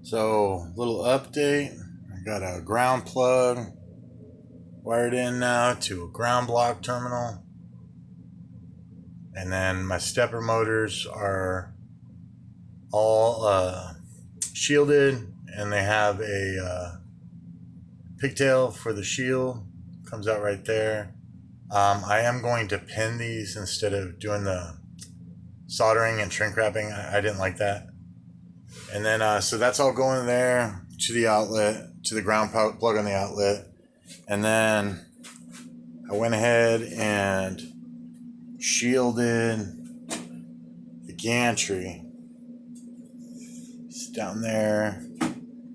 So, little update. I got a ground plug wired in now to a ground block terminal. And then my stepper motors are all shielded, and they have a pigtail for the shield. Comes out right there. I am going to pin these instead of doing the soldering and shrink wrapping. I didn't like that. And then, so that's all going there to the outlet, to the ground plug on the outlet. And then I went ahead and shielded the gantry. It's down there.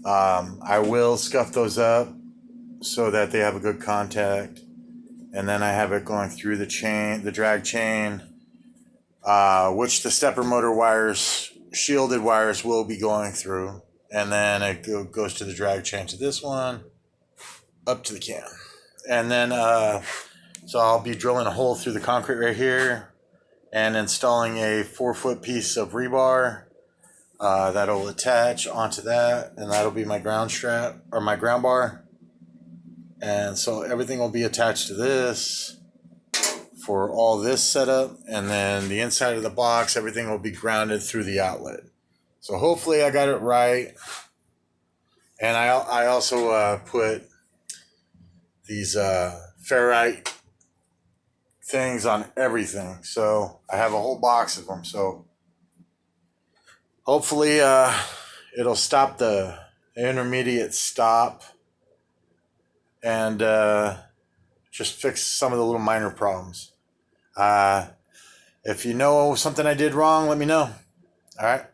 I will scuff those up so that they have a good contact. And then I have it going through the chain, the drag chain, which the stepper motor wires, shielded wires, will be going through. And then it goes to the drag chain to this one, up to the can. And then, so I'll be drilling a hole through the concrete right here and installing a 4-foot piece of rebar that'll attach onto that. And that'll be my ground strap, or my ground bar. And so everything will be attached to this for all this setup. And then the inside of the box, everything will be grounded through the outlet. So hopefully I got it right. And I also put these ferrite things on everything. So I have a whole box of them. So hopefully it'll stop the intermediate stop and just fix some of the little minor problems. If you know something I did wrong, let me know. All right.